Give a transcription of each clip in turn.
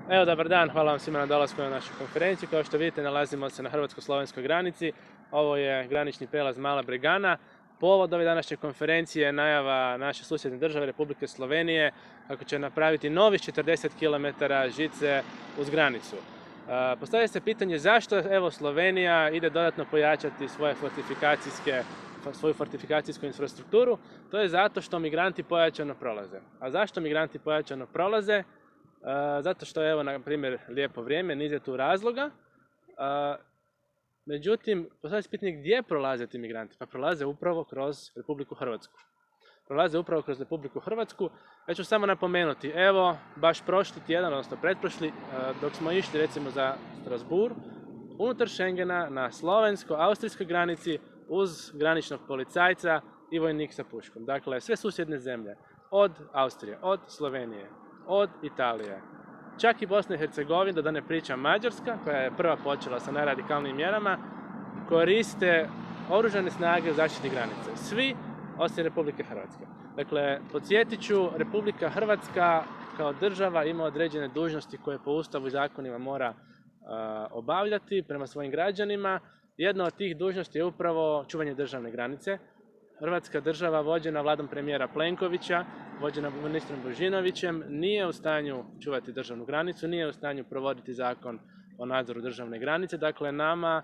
Evo, dobar dan, hvala vam svima na dolasku na našu konferenciju. Kao što vidite, nalazimo se na hrvatsko-slovenskoj granici. Ovo je granični prijelaz Mala Bregana. Povod ove današnje konferencije je najava naše susjedne države, Republike Slovenije, kako će napraviti novih 40 km žice uz granicu. Postavlja se pitanje zašto Slovenija ide dodatno pojačati svoju fortifikacijsku infrastrukturu. To je zato što migranti pojačano prolaze. A zašto migranti pojačano prolaze? Zato što je, na primjer, lijepo vrijeme, niz je tu razloga. Međutim, postavlja se pitanje gdje prolaze ti migranti? Pa prolaze upravo kroz Republiku Hrvatsku. Ja ću samo napomenuti, evo, baš prošli tjedan, odnosno pretprošli, dok smo išli recimo za Strasbourg, unutar Schengena na slovensko-austrijskoj granici uz graničnog policajca i vojnik sa puškom. Dakle, sve susjedne zemlje, od Austrije, od Slovenije, od Italije, čak i Bosna i Hercegovina, da ne pričam Mađarska, koja je prva počela sa najradikalnijim mjerama, koriste oružane snage u zaštiti granice. Svi osim Republike Hrvatske. Dakle, podsjetit ću, Republika Hrvatska kao država ima određene dužnosti koje po Ustavu i zakonima mora obavljati prema svojim građanima. Jedna od tih dužnosti je upravo čuvanje državne granice. Hrvatska država vođena vladom premijera Plenkovića, vođena ministrom Božinovićem, nije u stanju čuvati državnu granicu, nije u stanju provoditi zakon o nadzoru državne granice. Dakle, nama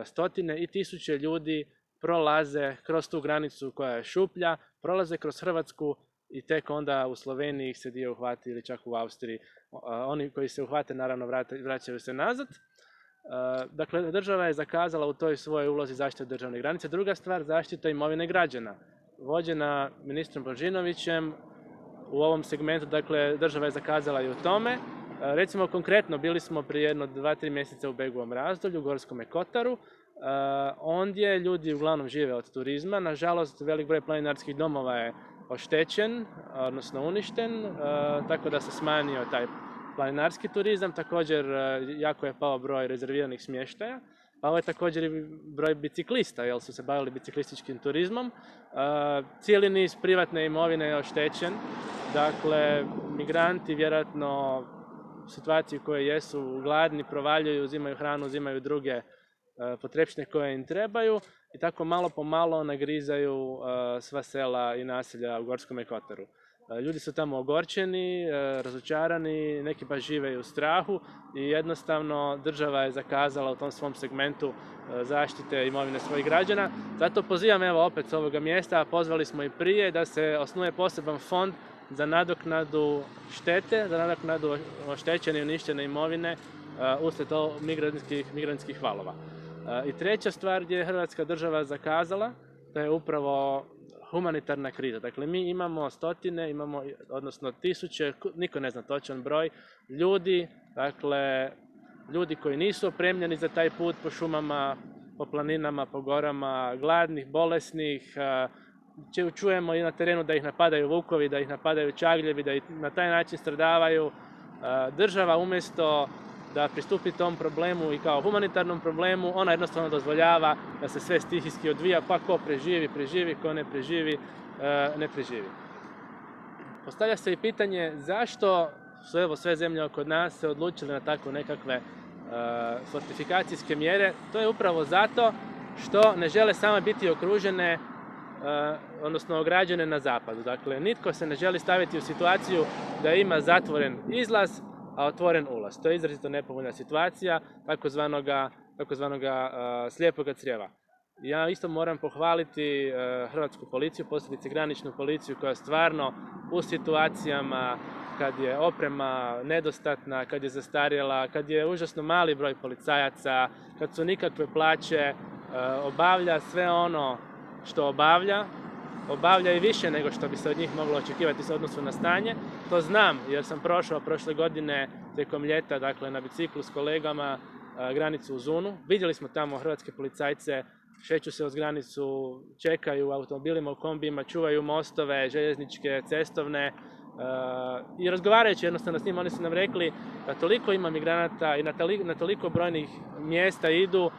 stotine i tisuće ljudi prolaze kroz tu granicu koja je šuplja, prolaze kroz Hrvatsku i tek onda u Sloveniji ih se dio uhvati ili čak u Austriji. Oni koji se uhvate naravno vraćaju se nazad. Dakle, država je zakazala u toj svojoj ulozi zaštite državne granice. Druga stvar, zaštita imovine građana. Vođena ministrom Božinovićem u ovom segmentu, dakle, država je zakazala i u tome. Recimo konkretno, bili smo prije jedno 2-3 mjeseca u Begovom Razdolju, u Gorskome Kotaru. Ondje ljudi uglavnom žive od turizma. Nažalost, velik broj planinarskih domova je oštećen, odnosno uništen, tako da se smanjio taj planinarski turizam. Također, jako je pao broj rezerviranih smještaja. Pao je također i broj biciklista, jer su se bavili biciklističkim turizmom. Cijeli niz privatne imovine je oštećen. Dakle, migranti vjerojatno u situaciji u kojoj jesu gladni, provaljuju, uzimaju hranu, uzimaju druge potrepštine koje im trebaju i tako malo po malo nagrizaju sva sela i naselja u Gorskome Kotaru. Ljudi su tamo ogorčeni, razočarani, neki baš žive i u strahu i jednostavno država je zakazala u tom svom segmentu zaštite imovine svojih građana. Zato pozivam evo opet s ovoga mjesta, a pozvali smo i prije, da se osnuje poseban fond za nadoknadu štete, za nadoknadu oštećene i uništene imovine uslijed migrantskih valova. I treća stvar gdje je Hrvatska država zakazala, to je upravo humanitarna kriza. Dakle, mi imamo stotine, odnosno tisuće, niko ne zna točan broj, ljudi koji nisu opremljeni za taj put po šumama, po planinama, po gorama, gladnih, bolesnih. Čujemo i na terenu da ih napadaju vukovi, da ih napadaju čagljevi, da ih na taj način stradavaju. Država umjesto da pristupi tom problemu i kao humanitarnom problemu, ona jednostavno dozvoljava da se sve stihijski odvija, pa ko preživi, preživi, ko ne preživi, ne preživi. Postavlja se i pitanje zašto su sve zemlje oko nas se odlučile na takve nekakve fortifikacijske mjere. To je upravo zato što ne žele same biti okružene, odnosno ograđene na zapadu. Dakle, nitko se ne želi staviti u situaciju da ima zatvoren izlaz, a otvoren ulaz. To je izrazito nepovoljna situacija, takozvanoga slijepoga crijeva. Ja isto moram pohvaliti hrvatsku policiju, posebice graničnu policiju, koja stvarno u situacijama kad je oprema nedostatna, kad je zastarjela, kad je užasno mali broj policajaca, kad su nikakve plaće, obavlja sve ono što obavlja i više nego što bi se od njih moglo očekivati s odnosu na stanje. To znam jer sam prošao prošle godine tijekom ljeta, dakle na biciklu s kolegama, granicu u Zunu. Vidjeli smo tamo hrvatske policajce, šeću se uz granicu, čekaju u automobilima, u kombijima, čuvaju mostove, željezničke, cestovne. I razgovarajući jednostavno s njim, oni su nam rekli da toliko ima migranata i na toliko brojnih mjesta idu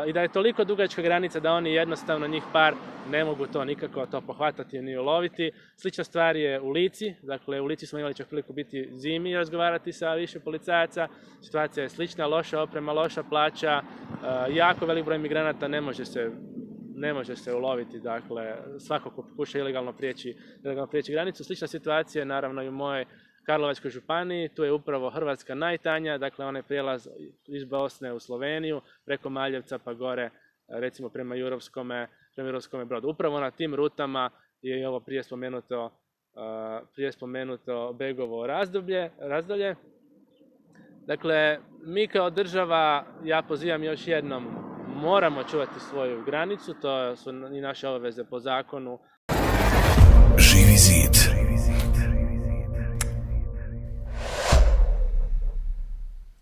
i da je toliko dugačka granica da oni jednostavno njih par ne mogu to nikako to pohvatati ni uloviti. Slična stvar je u Lici, dakle u Lici smo imali čak priliku biti zimi i razgovarati sa više policajaca. Situacija je slična, loša oprema, loša plaća, jako velik broj migranata ne može se uloviti, dakle svako ko pokuša ilegalno prijeći granicu. Slična situacija je naravno i u mojoj Karlovačkoj županiji, tu je upravo Hrvatska najtanja, dakle onaj prijelaz iz Bosne u Sloveniju, preko Maljevca pa gore, recimo prema Jurovskome Brodu. Upravo na tim rutama je i ovo prije spomenuto Begovo razdolje. Dakle, mi kao država, ja pozivam još jednom, moramo čuvati svoju granicu, to su i naše obaveze po zakonu. Živi zid.